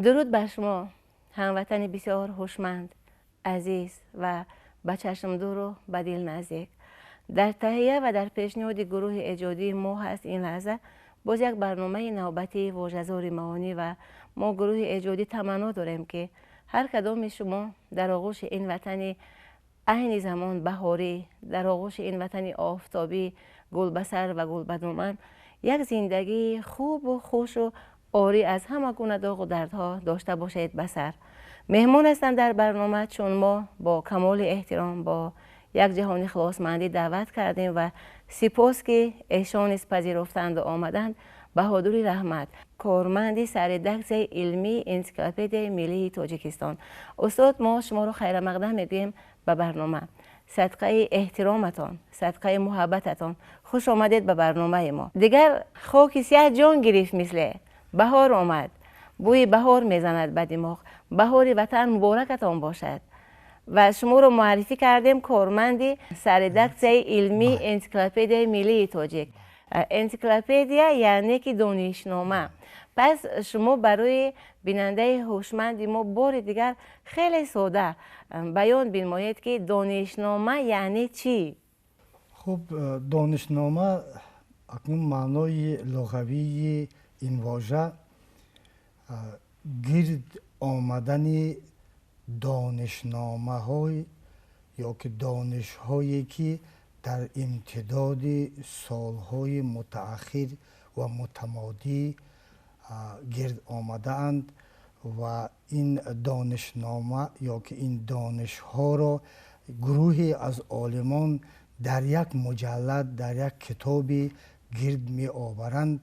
درود بر شما هموطن بسیار هوشمند، عزیز و به چشم دور و به دل نزدیک. در تهیه و در پیشنهاد گروه ایجادی ما هست این لحظه باز یک برنامه نوبتی واژه‌زار معانی و ما گروه ایجادی تمنا داریم که هر کدام شما در آغوش این وطن عین زمان بهاری، در آغوش این وطن آفتابی گلبسر و گلبدومن یک زندگی خوب و خوش و آری از همه گونه داغ و دردها داشته باشید بسر. مهمون هستند در برنامه چون ما با کمال احترام با یک جهانی خلاصمندی دعوت کردیم و سپاس که ایشان پذیرفتند و آمدند. بهادر رحمت، کارمند سردرس علمی انسیکلوپدی ملی تاجیکستان. استاد ما شما رو خیر مقدم میگیم به برنامه. صدقه احترامتان، صدقه محبتتان خوش آمدید به برنامه ما. دیگر خاک سیاه جان گرفت، مثل بهار آمد، بوی بهار میزند به دماغ. بهار وطن مبارکتان باشد. و شما رو معرفی کردیم کارمند سردرس علمی انسیکلوپدی ملی تاجیک. انسیکلوپدیا یعنی که دانشنامه. پس شما برای بیننده هوشمند ما بار دیگر خیلی ساده بیان بنمایید که دانشنامه یعنی چی؟ خب دانشنامه اکنون معنای لغوی این واژه گرد آمدن دانشنامه های یا که دانش هایی که در امتداد سالهای متأخر و متمادی گرد آمده اند و این دانشنامه یا که این دانش ها را گروهی از عالمان در یک مجلد، در یک کتابی گرد می آورند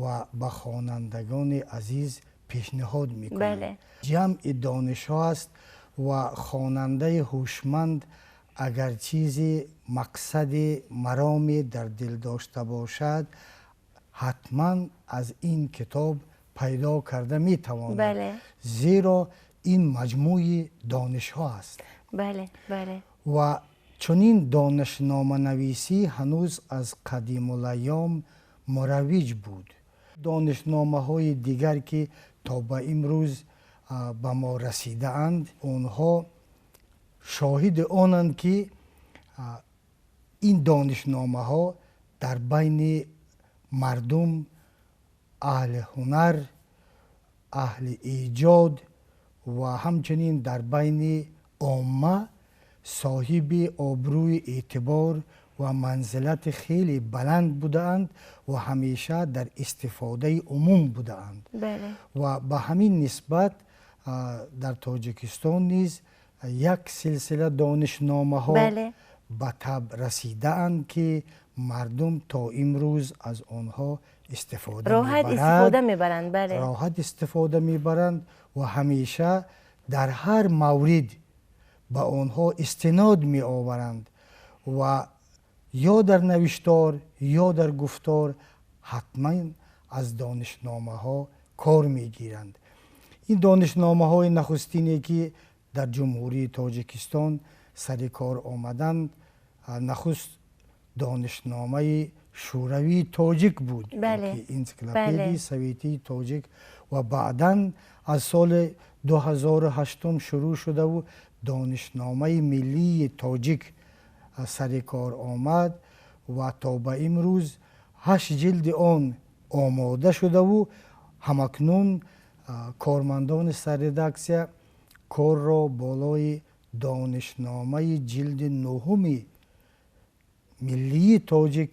و به خوانندگان عزیز پیشنهاد می کنند. بله. جمع دانش ها است و خواننده هوشمند اگر چیزی مقصد مرامی در دل داشته باشد حتما از این کتاب پیدا کرده می تواند. بله. زیرا این مجموعه دانش ها است. بله بله. و چنین دانشنامه نویسی هنوز از قدیم الایام مروج بود. دانشنامه های دیگر که تا به امروز به ما رسیده اند اونها شاهد آنند که این دانشنامه ها در بین مردم، اهل هنر، اهل ایجاد و همچنین در بین عامه صاحب آبروی اعتبار و منزلت خیلی بلند بودند و همیشه در استفاده عموم بودند. بله. و به همین نسبت در تاجیکستان نیز یک سلسله دانشنامه ها بله. به طب رسیده اند که مردم تا امروز از آنها راحت استفاده میبرند. بله. راحت استفاده میبرند و همیشه در هر مورد به آنها استناد می آورند و یا در نوشتار یا در گفتار حتما از دانشنامه ها کار می گیرند. این دانشنامه های نخستینی که در جمهوری تاجیکستان سر کار آمدند نخست دانشنامه شوروی تاجیک بود. بله. که انسیکلوپدی بله. سوویتی تاجیک و بعداً از سال 2008 شروع شده و دانشنامه ملی تاجیک سر کار آمد و تا به امروز 8 جلد آن آماده شده و همکنون کارمندان سردکسیه کار را بالای دانشنامه جلد 9 ملی تاجیک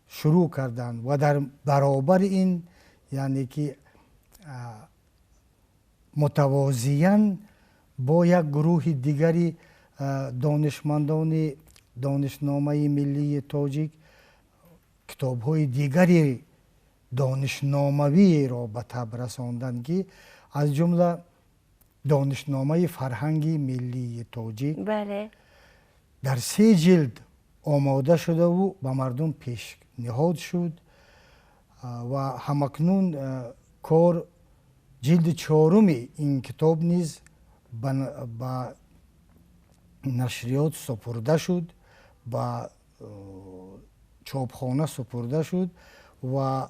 شروع کردند و در برابر این یعنی که متوازیاً با یک گروه دیگری دانشمندان دانشنامه ملی تاجیک کتاب‌های دیگری دانشناموی را به طب رساندند که از جمله دانشنامه فرهنگ ملی تاجیک بله. در 3 جلد آماده شده و به مردم پیشنهاد شد و همکنون کار جلد 4 این کتاب نیز به نشریات سپرده شد، به چاپخانه سپرده شد و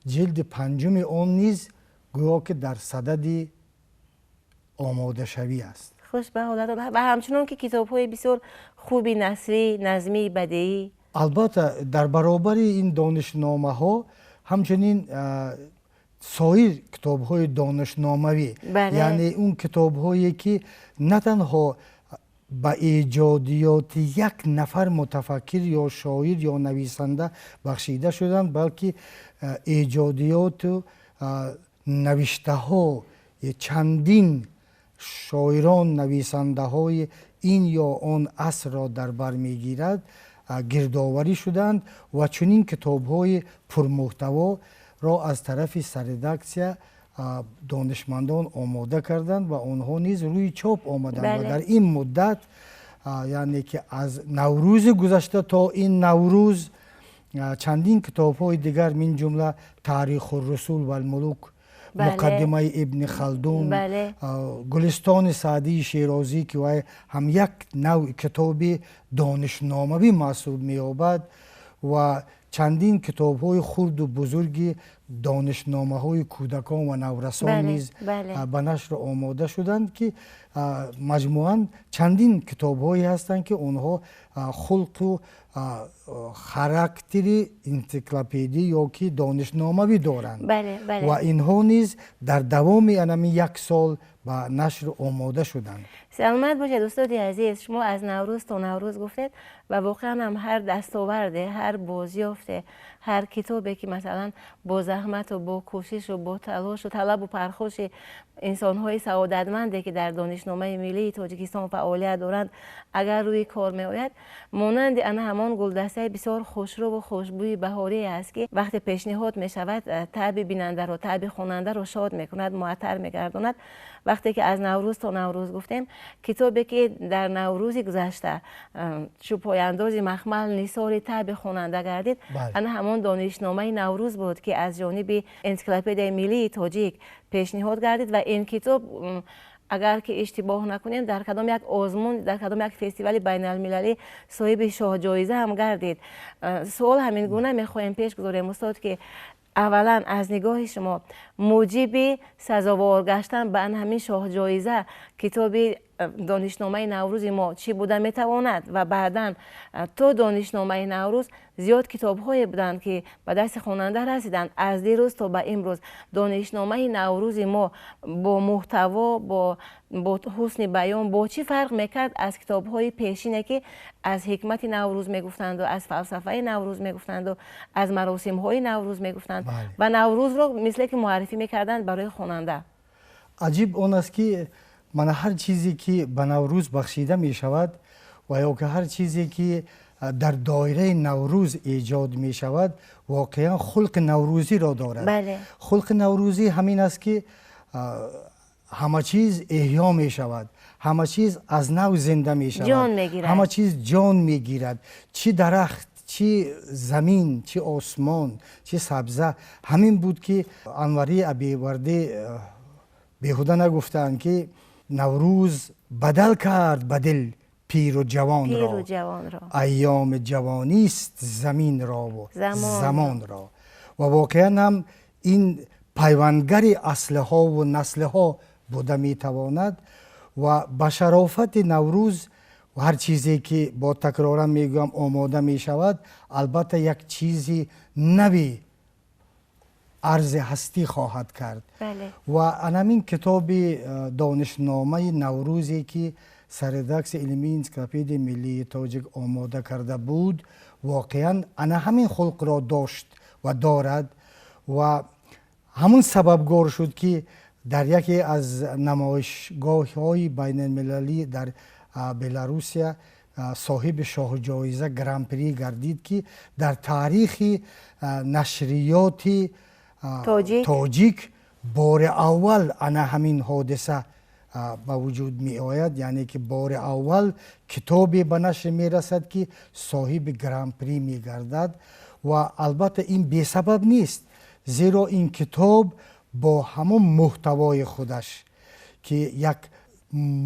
جلد 5 آن نیز گویا که در صدد آماده شوی است. خوش به حالتان و همچنان که کتاب های بسیار خوبی نثری، نظمی، بدیعی. البته در برابر این دانشنامه ها همچنین سایر کتاب های دانشناموی، بله. یعنی اون کتاب هایی که نه تنها به ایجادیات یک نفر متفکر یا شاعر یا نویسنده بخشیده شدند، بلکه ایجادیات و نوشته ها چندین شاعران نویسنده های این یا آن عصر را در بر میگیرد گردآوری شدند و چنین کتاب های پرمحتوا را از طرف سردکسیا دانشمندان آماده کردند و آنها نیز روی چاپ آمدند. بله. و در این مدت یعنی که از نوروز گذشته تا این نوروز چندین کتاب های دیگر من جمله تاریخ الرسول و الملوک، بله. مقدمه ابن خلدون، بله. گلستان سعدی شیرازی که هم یک نوع کتاب دانشناموی محسوب می‌یابد و چندین کتاب های خرد و بزرگی دانشنامه های کودکان و نورسان نیز به نشر آماده شدند که مجموعاً چندین کتاب هایی هستند که آنها خلق و خاراکتر انسیکلوپدی یا که دانشناموی دارند. بله. و اینها نیز در دوام یک سال به نشر آماده شدند. سلامت باشید استاد عزیز، شما از نوروز تا نوروز گفتید و واقعا هم هر دستاورده، هر بازیافته، هر کتابی که مثلا با زحمت و با کوشش و با تلاش و طلب و پرخوش انسان‌های سعادتمندی که در دانشنامه ملی تاجیکستان فعالیت دارند اگر روی کار می‌آید، مانند آن همان گلدسته بسیار خوشرو و خوشبوی بهاری است که وقتی پیشنهاد می‌شود طبع بیننده را، طبع خواننده را شاد می‌کند، معطر می‌گرداند. وقتی که از نوروز تا نوروز گفتیم، کتابی که در نوروز گذشته چوپانداز مخمل نثار طبع خواننده گردید، آن همان دانشنامه نوروز بود که از جانب انسیکلوپدیای ملی تاجیک پیشنهاد گردید و این کتاب اگر که اشتباه نکنیم در کدام یک آزمون، در کدام یک فستیوال بین المللی صاحب شاه جایزه هم گردید. سوال همین گونه میخوایم پیش گذاریم استاد که اولا از نگاه شما موجب سزاوار گشتن به همین شاه جایزه کتاب دانشنامه نوروز ما چی بوده میتواند و بعدا تو دانشنامه نوروز زیاد کتاب های بودند که به دست خواننده رسیدند. از دیروز تا به امروز دانشنامه نوروز ما با محتوا، با حسن بیان، با چی فرق میکرد از کتاب های پیشینه که از حکمت نوروز میگفتند و از فلسفه نوروز میگفتند و از مراسم های نوروز میگفتند و نوروز رو مثل که معرفی میکردند برای خواننده؟ عجیب آن است که من هر چیزی که به نوروز بخشیده می شود و یا که هر چیزی که در دایره نوروز ایجاد می شود واقعا خلق نوروزی را دارد. بله. خلق نوروزی همین است که همه چیز احیا می شود، همه چیز از نو زنده می شود، جان می گیرد. همه چیز جان می گیرد، چی درخت، چی زمین، چی آسمان، چی سبزه. همین بود که انوری ابیورده بیهوده نگفتند که نوروز بدل کرد بدل پیر و جوان را، ایام جوانی است زمین را و زمان را. و واقعا هم این پیوندگر اصل ها و نسل ها بوده می تواند و به شرافت نوروز و هر چیزی که با تکرارم میگم آماده می شود البته یک چیزی نوی عرض هستی خواهد کرد. بله. و همین کتاب دانشنامه نوروزی که سردکس علمی انسیکلوپدی ملی تاجیک آماده کرده بود واقعا همین خلق را داشت و دارد و همون سببگار شد که در یکی از نمایشگاه های بین المللی در بلاروسیا صاحب شاه جایزه گرانپری گردید که در تاریخ نشریات تاجیک بار اول همین حادثه به وجود می آید، یعنی که بار اول کتابی به نشر می رسد که صاحب گرانپری می گردد و البته این بی سبب نیست، زیرا این کتاب با همون محتوای خودش که یک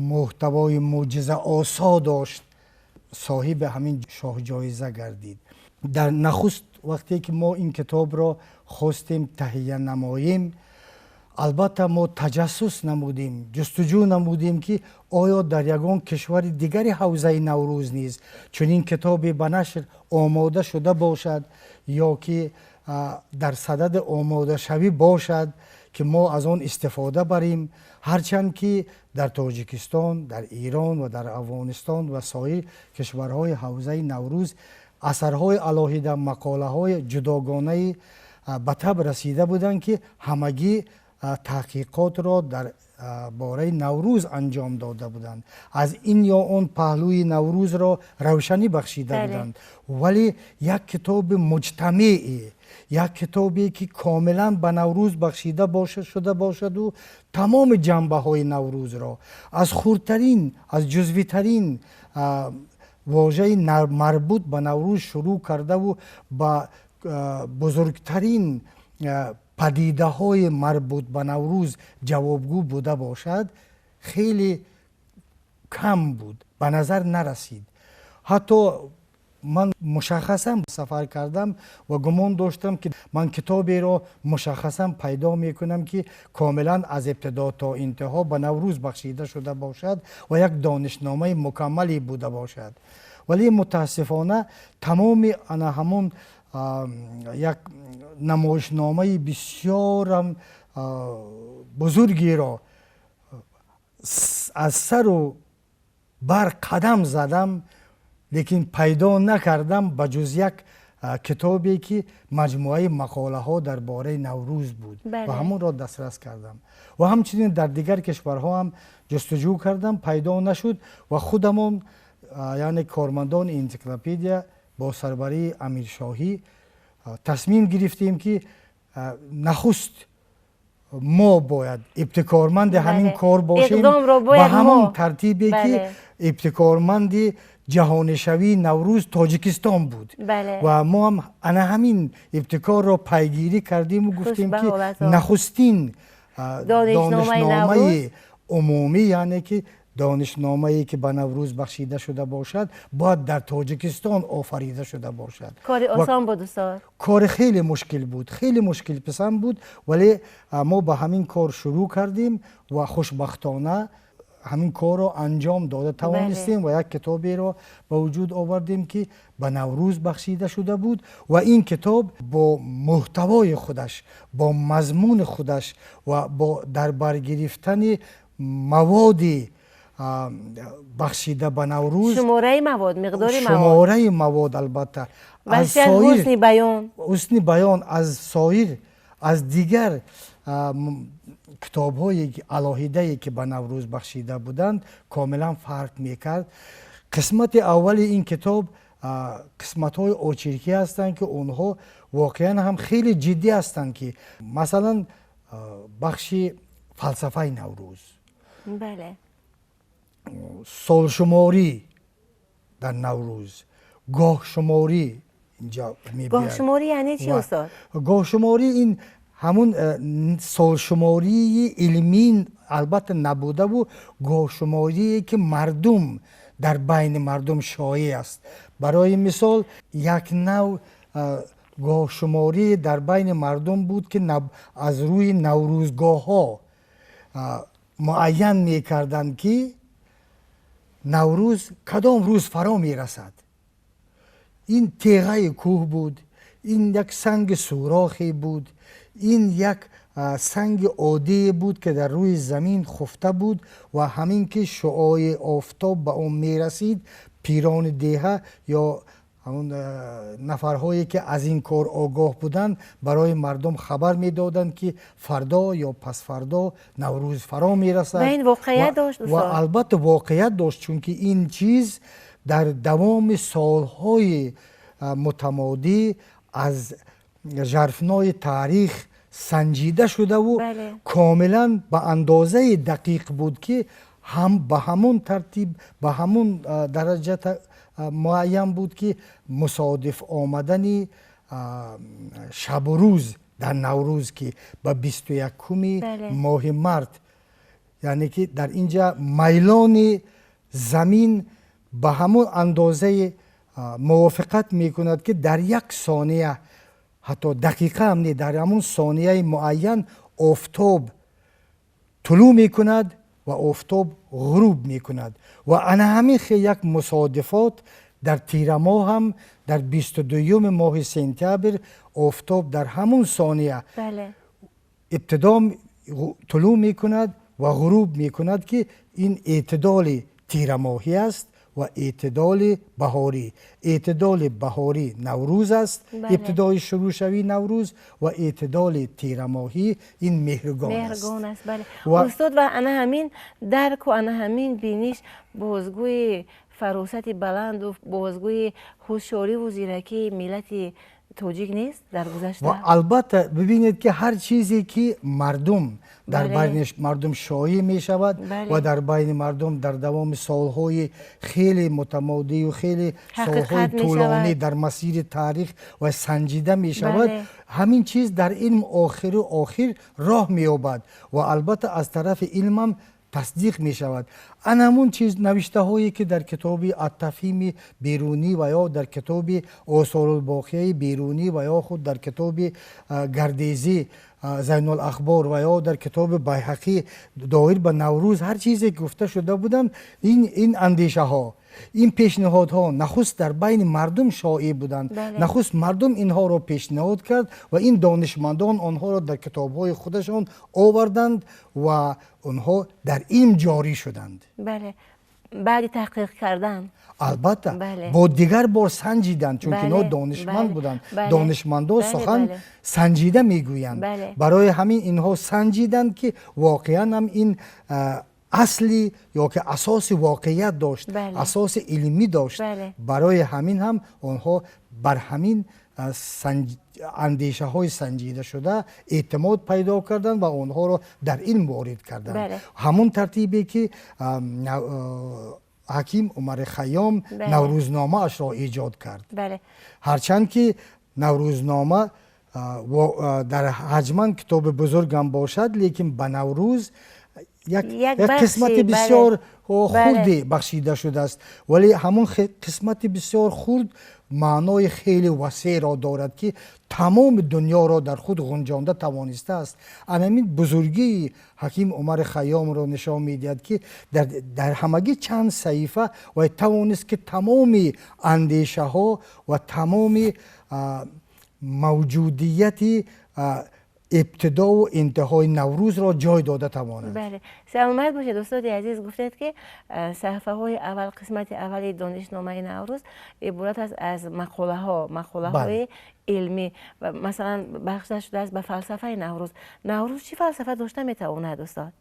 محتوای معجزه آسا داشت صاحب همین شاه جایزه گردید. در نخست وقتی که ما این کتاب را خواستیم تهیه نماییم البته ما تجسس نمودیم، جستجو نمودیم که آیا در یگان کشور دیگری حوزه نوروز نیز چنین کتابی به نشر آماده شده باشد یا که در صدد آماده شوی باشد که ما از آن استفاده بریم. هرچند که در تاجیکستان، در ایران و در افغانستان و سایر کشورهای حوزه نوروز اثرهای علاهیده، مقاله های جداگانه به تب رسیده بودند که همگی تحقیقات را در باره نوروز انجام داده بودند، از این یا اون پهلوی نوروز را روشنی بخشیده بودند. ولی یک کتاب مجتمعی، یک کتابی که کاملا به نوروز بخشیده شده باشد و تمام جنبه های نوروز را از خردترین، از جزوی ترین واژه مربوط به نوروز شروع کرده و با بزرگترین پدیده های مربوط به نوروز جوابگو بوده باشد، خیلی کم بود، به نظر نرسید. حتی من مشخصا سفر کردم و گمان داشتم که من کتابی را مشخصا پیدا میکنم که کاملا از ابتدا تا انتها به نوروز بخشیده شده باشد و یک دانشنامه مکملی بوده باشد. ولی متاسفانه تمام همون یک نمایشنامه بسیار بزرگی را از سر و بر قدم زدم، لیکن پیدا نکردم به جز یک کتابی که مجموعه مقاله ها درباره نوروز بود و همون را دسترس کردم و همچنین در دیگر کشورها هم جستجو کردم، پیدا نشد و خودمون یعنی کارمندان انسیکلوپدیا با سربری امیر شاهی تصمیم گرفتیم که نخست ما باید ابتکارمند همین کار باشیم، به همون ترتیبی که ابتکارمند جهانشوی نوروز تاجیکستان بود و ما هم همین ابتکار را پیگیری کردیم و گفتیم که نخستین دانشنامه عمومی، یعنی که دانشنامه‌ای که به نوروز بخشیده شده باشد، باید در تاجیکستان آفریده شده باشد. کار آسان بود استاد؟ کار خیلی مشکل بود، خیلی مشکل پسند بود، ولی ما به همین کار شروع کردیم و خوشبختانه همین کار رو انجام داده توانستیم و یک کتابی رو به وجود آوردیم که به نوروز بخشیده شده بود و این کتاب با محتوای خودش، با مضمون خودش و با در بر گرفتن موادی بخشیده به نوروز، شماره مواد، مقدار مواد، شماره مواد البته از سایر حسن بیان از سایر از دیگر کتاب های علاهیده که به نوروز بخشیده بودند کاملا فرق میکرد. قسمت اول این کتاب قسمت های اوچرکی هستند که اونها واقعا هم خیلی جدی هستند، که مثلا بخش فلسفه نوروز، بله، سال شماری در نوروز، گاه شماری اینجا میبید. گاه شماری یعنی چی استاد؟ گاه شماری این همون سال شماری علمی البته نبوده و گاه شماری که مردم در بین مردم شایع است. برای مثال یک نوع گاه شماری در بین مردم بود که از روی نوروزگاه ها معین می کردند که نوروز کدام روز فرا می رسد. این تیغه کوه بود، این یک سنگ سوراخی بود، این یک سنگ عادی بود که در روی زمین خفته بود و همین که شعاع آفتاب به اون می رسید، پیران دیهه یا همون نفرهایی که از این کار آگاه بودند برای مردم خبر می دادند که فردا یا پس فردا نوروز فرا می رسد. و این واقعیت داشت و البته واقعیت داشت، چون که این چیز در دوام سالهای متمادی از ژرفنای تاریخ سنجیده شده و کاملا به اندازه دقیق بود که هم به همون ترتیب به همون درجه معین بود که مصادف آمدن شب و روز در نوروز که به 21 ماه مارت، یعنی که در اینجا میلان زمین به همون اندازه موافقت میکند که در یک ثانیه، حتی دقیقه هم نه، در همون ثانیه معین آفتاب طلوع می کند و آفتاب غروب می کند و انا همین یک مصادفات در تیر ماه هم در 22 ماه سپتامبر آفتاب در همون ثانیه بله ابتدا طلوع می کند و غروب می کند که این اعتدال تیر ماهی است و اعتدال بهاری. اعتدال بهاری نوروز است، بله. ابتدای شروع شوی نوروز، و اعتدال تیر ماهی این مهرگان است. مهرگان است بله. و استاد و انا همین درک و انا همین بینش بازگوی فراست بلند و بازگوی هوشیاری و زیرکی ملت توجیک نیست در گذشته. و البته ببینید که هر چیزی که مردم در بله. بین مردم شایع می شود بله. و در بین مردم در دوام سالهای خیلی متمادی و خیلی حقیقت سالهای می طولانی شود. در مسیر تاریخ و سنجیده می شود. بله. همین چیز در علم آخر و آخر راه می یابد و البته از طرف علم هم تصدیق می شود. ان همون چیز نوشته هایی که در کتاب التفهیم بیرونی و یا در کتاب آثار الباقیه بیرونی و یا خود در کتاب گردیزی زین الاخبار و یا در کتاب بیهقی دایر به نوروز هر چیزی که گفته شده بودم، این اندیشه ها، این پیشنهادها نخست در بین مردم شایع بودند. بله. نخست مردم اینها را پیشنهاد کرد و این دانشمندان آنها را در کتاب‌های خودشان آوردند و آنها در علم جاری شدند. بله بعد تحقیق کردن البته بله. با دیگر بار سنجیدند، چون که بله. اینها دانشمند بله. بودند. بله. دانشمندان بله. سخن بله. سنجیده میگویند. بله. برای همین اینها سنجیدند که واقعا هم این اصلی یا که اساس واقعیت داشت. بله. اساس علمی داشت. بله. برای همین هم آنها بر همین اندیشه های سنجیده شده اعتماد پیدا کردند و آنها را در علم وارد کردند. بله. همون ترتیبی که حکیم عمر خیام بله. نوروزنامه اش را ایجاد کرد. بله هرچند که نوروزنامه در حجما کتاب بزرگ هم باشد، لیکن به نوروز یک قسمت بسیار خوردی بخشیده شده است، ولی همون قسمت بسیار خورد معنای خیلی وسیع را دارد که تمام دنیا را در خود گنجانده توانسته است. همین بزرگی حکیم عمر خیام را نشان میدهد که در همگی چند صحیفه و توانست که تمام اندیشه ها و تمام موجودیت ابتدا و انتهای نوروز را جای داده تواند. بله سلامت باشید استاد عزیز. گفتید که صفحه های اول قسمت اولی دانشنامه نوروز عبارت است از مقاله های علمی و مثلا بخش شده است به فلسفه نوروز. نوروز چی فلسفه داشته میتواند استاد؟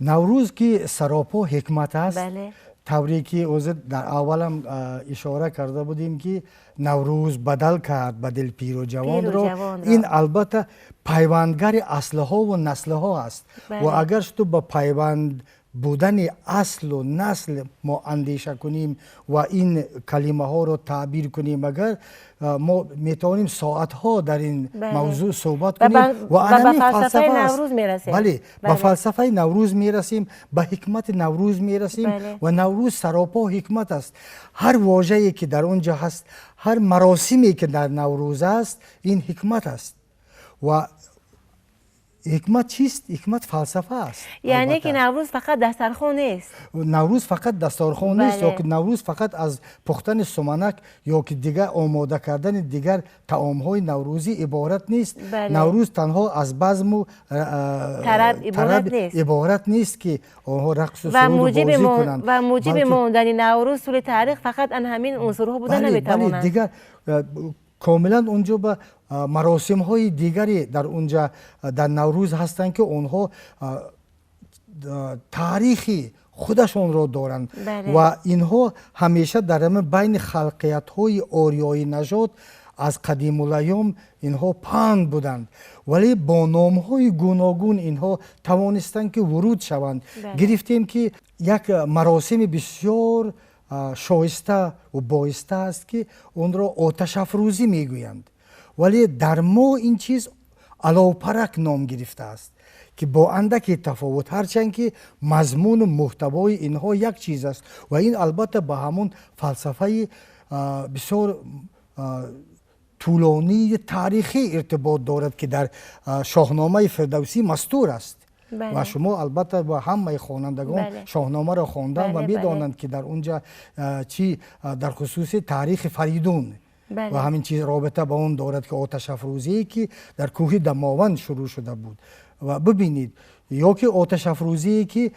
نوروز که سراپا حکمت است. بله. طوری که در اولم اشاره کرده بودیم که نوروز بدل کرد به دل پیر و جوان را. این البته پیوندگر اصلها و نسلها است. بله. و اگر تو به پیوند بودن اصل و نسل ما اندیشه کنیم و این کلمه ها رو تعبیر کنیم، اگر ما میتونیم ساعت ها در این موضوع صحبت کنیم و به فلسفه نوروز میرسیم. بله. به فلسفه نوروز میرسیم، به حکمت نوروز میرسیم. بله. و نوروز سراپا حکمت است. هر واژه‌ای که در اونجا هست، هر مراسمی که در نوروز است، این حکمت است. و حکمت چیست؟ حکمت فلسفه است. یعنی که نوروز فقط دسترخوان نیست. نوروز فقط دسترخوان نیست، یا که نوروز فقط از پختن سمنک یا که دیگر آماده کردن دیگر طعام‌های نوروزی عبارت نیست. بله. نوروز تنها از بزم و طرب عبارت نیست که آنها رقص و سرود و بازی کنند. و موجب ماندن نوروز طول تاریخ فقط همین عنصرها بوده نمیتوانند. بله دیگر کاملا اونجا به مراسم های دیگری در اونجا در نوروز هستند که اونها تاریخی خودشون را دارند. بله. و اینها همیشه در بین خلقیت های آریایی نژاد از قدیم الایام اینها پهن بودند، ولی با نام های گوناگون اینها توانستند که ورود شوند. بله. گرفتیم که یک مراسم بسیار شایسته و بایسته است که اون را آتش افروزی میگویند، ولی در ما این چیز علاوپرک نام گرفته است که با اندکی تفاوت، هرچند که مضمون و محتوای اینها یک چیز است. و این البته به همون فلسفه بسیار طولانی تاریخی ارتباط دارد که در شاهنامه فردوسی مستور است. و شما البته با همه خوانندگان شاهنامه را خواندن و میدانند که در اونجا چی در خصوص تاریخ فریدون و همین چیز رابطه با اون دارد که آتش افروزی که در کوه دماوند شروع شده بود. و ببینید یا که آتش افروزی که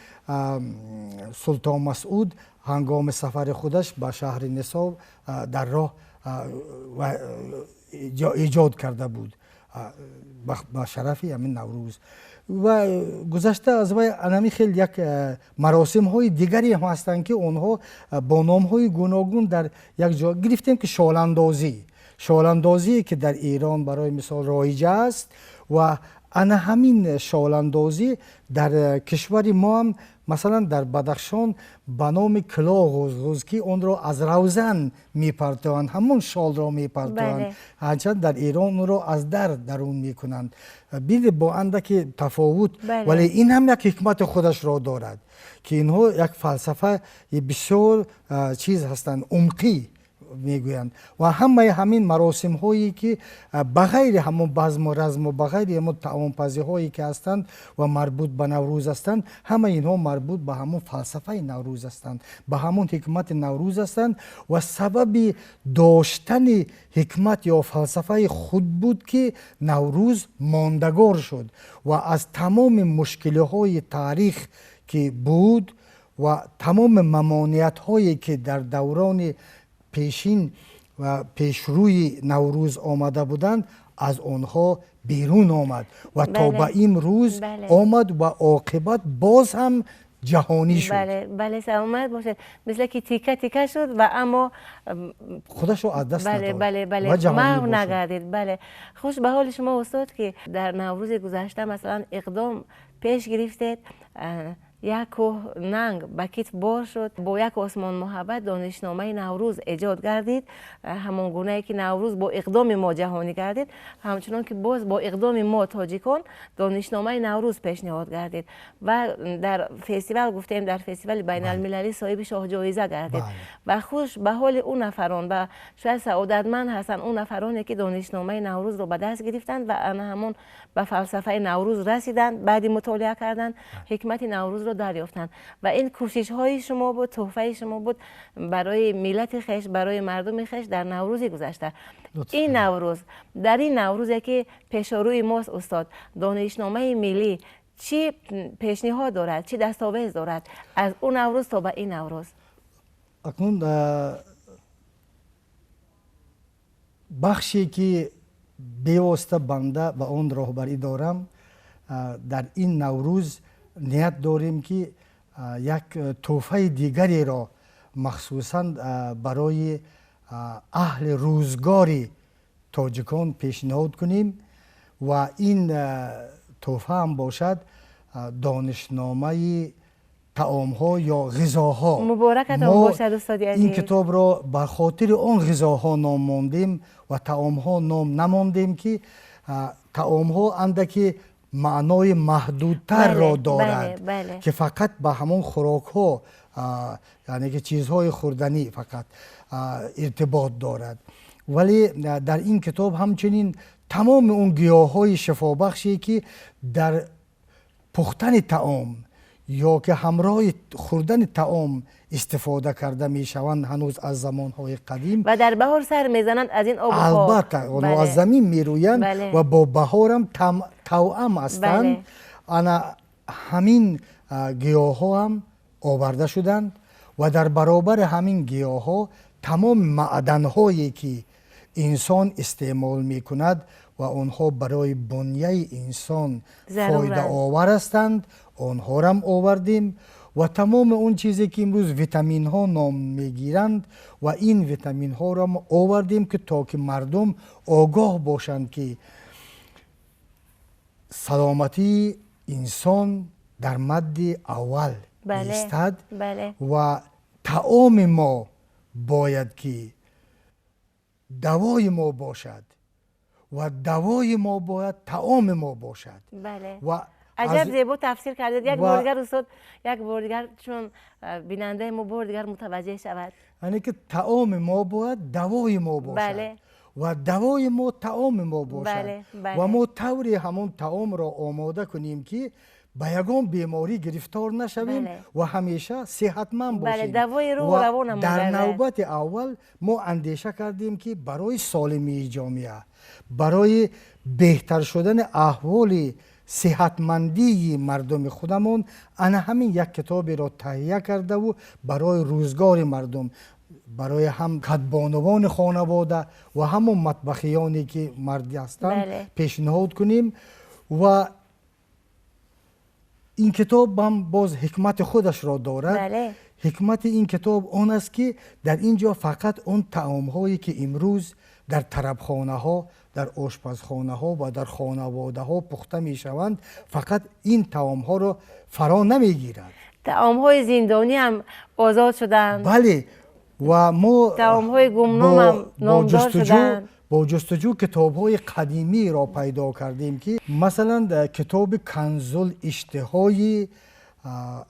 سلطان مسعود هنگام سفر خودش به شهر نسا در راه ایجاد کرده بود با شرف همین نوروز. و گذشته از وی انمی خیلی یک مراسم های دیگری هم هستند که اونها با نام های گوناگون در یک جا گرفتیم که شالاندازی که در ایران برای مثال رایج است و انا همین شالاندازی در کشور ما هم مثلا در بدخشان به نام کلاه غزغزکی اون را از روزن میپرتوند، همون شال را میپرتوند. هرچند در ایران اون را از درون میکنند. بید با اندک تفاوت ولی این هم یک حکمت خودش را دارد که اینها یک فلسفه بسیار چیز هستند، عمقی میگویند. و همه همین مراسم هایی که بغیر همون بزم و رزم و بغیر همون طعام پزی هایی که هستند و مربوط به نوروز هستند، همه اینها مربوط به همون فلسفه نوروز هستند، به همون حکمت نوروز هستند و سبب داشتن حکمت یا فلسفه خود بود که نوروز ماندگار شد و از تمام مشکل های تاریخ که بود و تمام ممانعت هایی که در دوران پیشین و پیشروی نوروز آمده بودند از آنها بیرون آمد و تا به این روز آمد و عاقبت باز هم جهانی شد. بله سلامت باشد. مثل که تیکه تیکه شد و اما خودش رو از دست نداد و جهانی نگردید. خوش به حال شما استاد که در نوروز گذشته مثلا اقدام پیش گرفتید، یک کوه ننگ به کیت بار شد، با یک آسمان محبت دانشنامه نوروز ایجاد گردید، همون گونه که نوروز با اقدام ما جهانی گردید، همچنان که باز با اقدام ما تاجیکان دانشنامه نوروز پیشنهاد گردید و در فستیوال گفتیم در فستیوال بین المللی صاحب شاه جایزه گردید و خوش به حال اون نفران و شاید سعادتمند هستند اون نفرانی که دانشنامه نوروز رو به دست گرفتند و همون به فلسفه نوروز رسیدند، بعد مطالعه کردند، حکمت نوروز رو دریافتند و این کوشش های شما بود، تحفه شما بود برای ملت خویش، برای مردم خویش در نوروز گذشته. این نوروز، در این نوروزی که پیش روی ماست استاد، دانشنامه ملی چی پیشنهاد دارد، چی دستاویز دارد از اون نوروز تا به این نوروز؟ اکنون بخشی که بیوسته بنده و اون راهبری دارم، در این نوروز نیت داریم که یک تحفه دیگری را مخصوصاً برای اهل روزگاری تاجیکان پیشنهاد کنیم و این تحفه هم باشد دانشنامه طعام ها یا غذاها. مبارکتان باشد استاد عزیز. این کتاب را به خاطر آن غذاها نام ماندیم و طعام ها نام نماندیم که طعام ها اندکی معنای محدودتر را دارد که فقط به همون خوراک ها یعنی که چیزهای خوردنی فقط ارتباط دارد. ولی در این کتاب همچنین تمام اون گیاهای شفابخشی که در پختن طعام یا که همراه خوردن طعام استفاده کرده می شوند هنوز از زمانهای قدیم و در بهار سر میزنند از این آب و خاک. البته اونها از زمین می رویند و با بهار هم توأم هستند. انا همین گیاه ها هم آورده شدند و در برابر همین گیاه ها تمام معدن هایی که انسان استعمال می کند و آنها برای بنیه انسان فایده آور هستند، آنها را هم آوردیم و تمام اون چیزی که امروز ویتامین ها نام میگیرند و این ویتامین ها را هم آوردیم که تا که مردم آگاه باشند که سلامتی انسان در مد اول ایستد و طعام ما باید که دوای ما باشد و دوای ما باید طعام ما باشد. و عجب زیبا تفسیر کردید. یک بار دیگر استاد، یک بار دیگر چون بیننده ما بار دیگر متوجه شود. یعنی که طعام ما باید دوای ما باشد و دوای ما طعام ما باشد و ما طوری همون طعام را آماده کنیم که به یگان بیماری گرفتار نشویم و همیشه صحتمند باشیم. دوای روح و روان در نوبت اول ما اندیشه کردیم که برای سالمی جامعه، برای بهتر شدن احوال صحتمندی مردم خودمون، انا همین یک کتابی را تهیه کرده و برای روزگار مردم، برای هم کدبانوان خانواده و همون مطبخیانی که مردی هستند پیشنهاد کنیم. و این کتاب هم باز حکمت خودش را دارد. حکمت این کتاب آن است که در اینجا فقط اون طعام هایی که امروز در طربخانه ها، در آشپزخانه ها و در خانواده ها پخته می شوند، فقط این طعام ها را فرا نمی گیرد. طعام های زندانی هم آزاد شدند. بله، و ما طعام های گمنام هم نامدار شدند. با جستجو کتاب های قدیمی را پیدا کردیم که مثلا کتاب کنزل اشتهای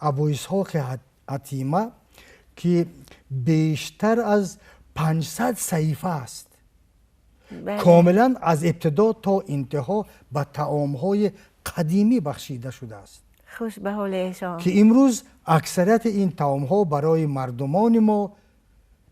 ابو اسحاق حتیمه که بیشتر از 500 صحیفه است. کاملا از ابتدا تا انتها به طعام های قدیمی بخشیده شده است. خوش به حال ایشان که امروز اکثریت این طعام ها برای مردمان ما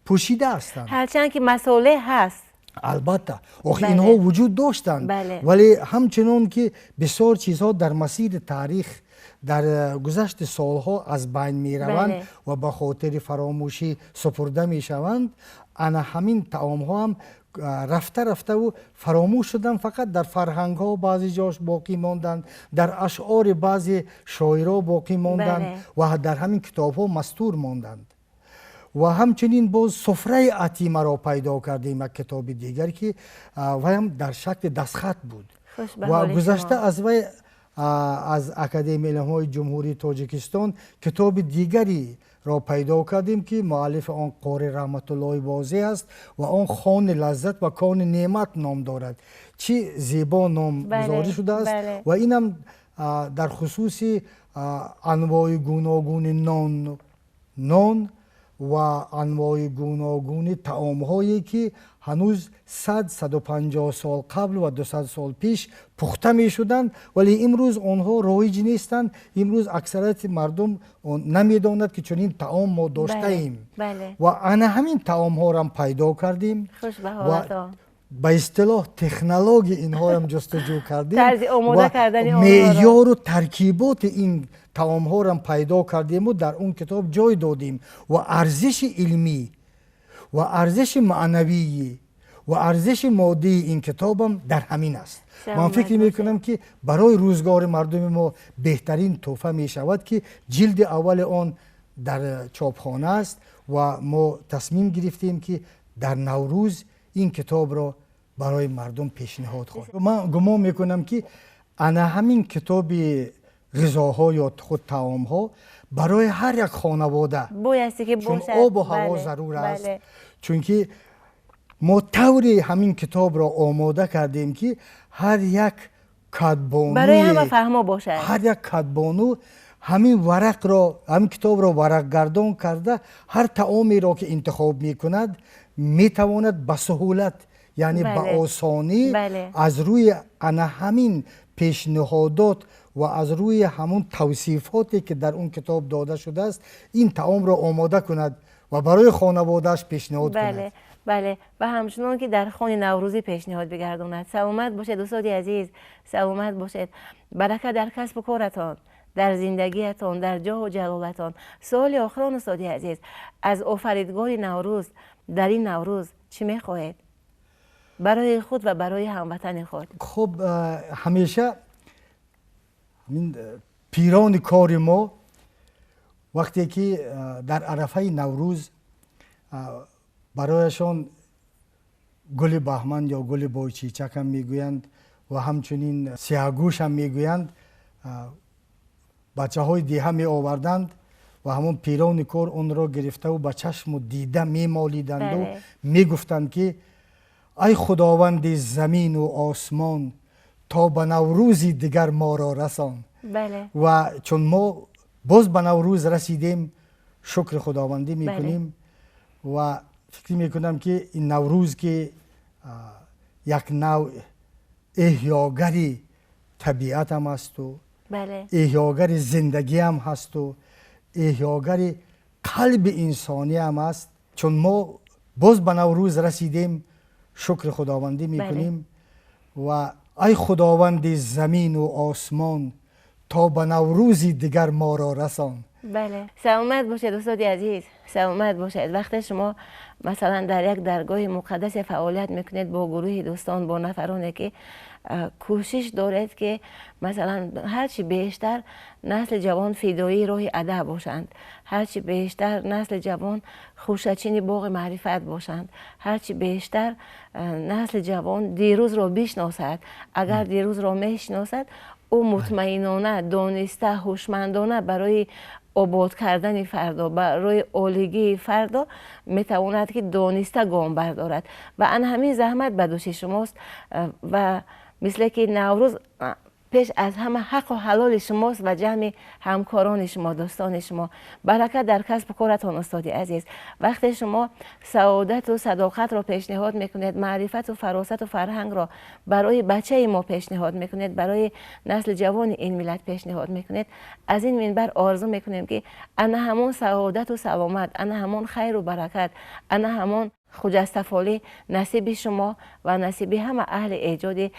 پوشیده هستند. هرچند که مسئله هست، البته آخه اینها وجود داشتند، ولی همچنان که بسیار چیزها در مسیر تاریخ در گذشت سالها از بین می روند و به خاطر فراموشی سپرده می شوند، انا همین طعام ها هم رفته رفته و فراموش شدن، فقط در فرهنگ ها بعضی جاش باقی ماندن، در اشعار بعضی شاعرها باقی ماندن و در همین کتاب ها مستور ماندند. و همچنین باز سفره عتیمه را پیدا کردیم، یک کتاب دیگر که و هم در شکل دستخط بود و گذشته از اکادمی علم‌های جمهوری تاجیکستان کتاب دیگری را پیدا کردیم که مؤلف آن قاری رحمت الله واضح است و آن خوان لذت و کان نعمت نام دارد. چی زیبا نام گذاری شده است. و اینم در خصوص انواع گوناگون نان و انواع گوناگون طعام هایی که هنوز 100-150 سال قبل و 200 سال پیش پخته می شدند، ولی امروز آنها رایج نیستند. امروز اکثریت مردم نمی داند که چنین طعام ما داشته ایم. و انا همین طعام ها را پیدا کردیم و به اصطلاح تکنولوژی اینها را جستجو کردیم و معیار و ترکیبات این طعام ها را پیدا کردیم و در اون کتاب جای دادیم و ارزش علمی و ارزش معنوی و ارزش مادی این کتاب هم در همین است. من فکر می کنم که برای روزگار مردم ما بهترین تحفه می شود که جلد اول آن در چاپخانه است و ما تصمیم گرفتیم که در نوروز این کتاب را برای مردم پیشنهاد خواهیم. من گمان می کنم که انا همین کتاب غذاها یا خود طعام ها برای هر یک خانواده بایستی که چون آب و هوا ضرور است. چون که ما طوری همین کتاب را آماده کردیم که هر یک کدبانو برای همه فهمه باشد. هر یک کدبانو همین کتاب را ورق گردان کرده، هر طعامی را که انتخاب می کند می تواند به سهولت، یعنی به آسانی از روی انا همین پیشنهادات و از روی همون توصیفاتی که در اون کتاب داده شده است این طعام را آماده کند و برای خانواده‌اش پیشنهاد کند. بله و همچنان که در خانه نوروزی پیشنهاد بگرداند. سلامت باشید دوستان عزیز، سلامت باشید. برکت در کسب و کارتان، در زندگیتان، در جاه و جلالتان. سوال آخران استاد عزیز، از آفریدگار نوروز در این نوروز چی می‌خواهید برای خود و برای هموطن خود؟ خب همیشه پیران کار ما وقتی که در عرفه نوروز برایشان گل بهمن یا گل بایچیچک هم میگویند و همچنین سیاهگوش هم میگویند، بچه های دیه می آوردند و همون پیران کار اون را گرفته و به چشم و دیده می مالیدند و می گفتند که ای خداوند زمین و آسمان تا به نوروزی دیگر ما را رسان. و چون ما باز به نوروز رسیدیم شکر خداوندی می کنیم و فکر می کنم که این نوروز که یک نوع احیاگری طبیعت هم است و بله. احیاگر زندگی هم هست و احیاگر قلب انسانی هم است. چون ما باز به نوروز رسیدیم، شکر خداوندی میکنیم و ای خداوند زمین و آسمان تا به نوروز دیگر ما را رسان. بله، سلامت باشید استاد عزیز، سلامت باشید. وقتی شما مثلا در یک درگاه مقدس فعالیت میکنید با گروه دوستان، با نفرانی که کوشش دارید که مثلا هرچی بیشتر نسل جوان فدایی راه ادب باشند، هرچی بیشتر نسل جوان خوشچین باغ معرفت باشند، هرچی بیشتر نسل جوان دیروز را بشناسد. اگر دیروز را میشناسد، او مطمئنانه، دانسته، هوشمندانه برای آباد کردن فردا، برای آلگی فردا میتواند که دانسته گام بردارد و ان همین زحمت به دوش شماست و مثل که نوروز پیش از همه حق و حلال شماست و جمع همکاران شما، دوستان شما. برکت در کسب و کارتان استاد عزیز. وقتی شما سعادت و صداقت را پیشنهاد میکنید، معرفت و فراست و فرهنگ را برای بچه ما پیشنهاد میکنید، برای نسل جوان این ملت پیشنهاد میکنید، از این منبر آرزو میکنیم که انا همون سعادت و سلامت، انا همون خیر و برکت، انا همون خجستفالی نصیب شما و نصیب همه اهل ایجاد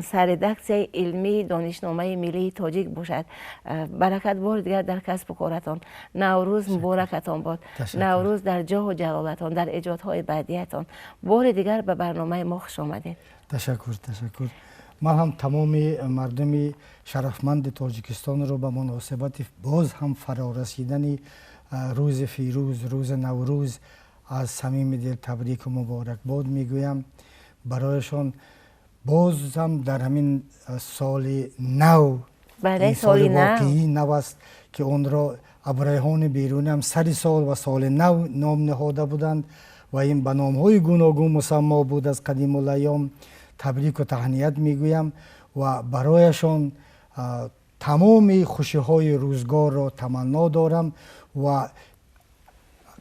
سردکس علمی دانشنامه ملی تاجیک باشد. برکت بار دیگر در کسب و کارتان. نوروز مبارکتان باد. نوروز در جاه و جلالتان، در ایجادهای بعدیتان. بار دیگر به برنامه ما خوش آمدید. تشکر. من هم تمام مردم شرفمند تاجیکستان رو به مناسبت باز هم فرارسیدن روز فیروز، روز نوروز از صمیم دل تبریک و مبارکباد میگویم برایشان. باز هم در همین سال نو، این سال واقعی نو است که اون را ابریهان بیرونی هم سر سال و سال نو نام نهاده بودند و این به نام‌های گوناگون مسما بود. از قدیم الایام تبریک و تهنیت میگویم و برایشان تمام خوشی‌های روزگار را تمنا دارم و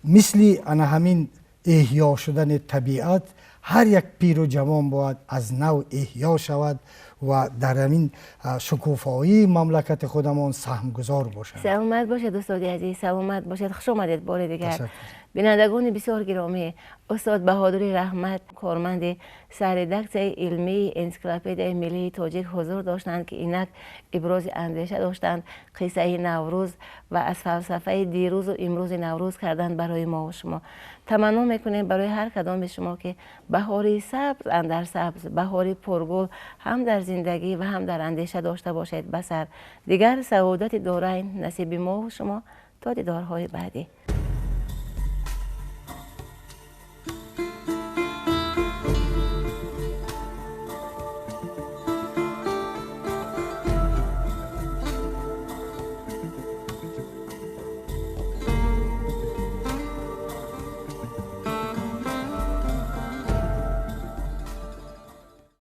مثل همین احیا شدن طبیعت، هر یک پیر و جوان باید از نو احیا شود و در همین شکوفایی مملکت خودمان سهمگزار باشد. سلامت باشید استاد عزیز، سلامت باشید. خوش آمدید بار دیگر. بینندگان بسیار گرامی، استاد بهادری رحمت، کارمند سردکس علمی انسیکلوپدی ملی تاجیک حضور داشتند که اینک ابراز اندیشه داشتند، قصه نوروز و از فلسفه دیروز و امروز نوروز کردن برای ما و شما. تمنا میکنیم برای هر کدام شما که بهاری سبز اندر سبز، بهاری پرگل هم در زندگی و هم در اندیشه داشته باشید. بسر دیگر سعادت دارین نصیب ما و شما تا دیدارهای بعدی.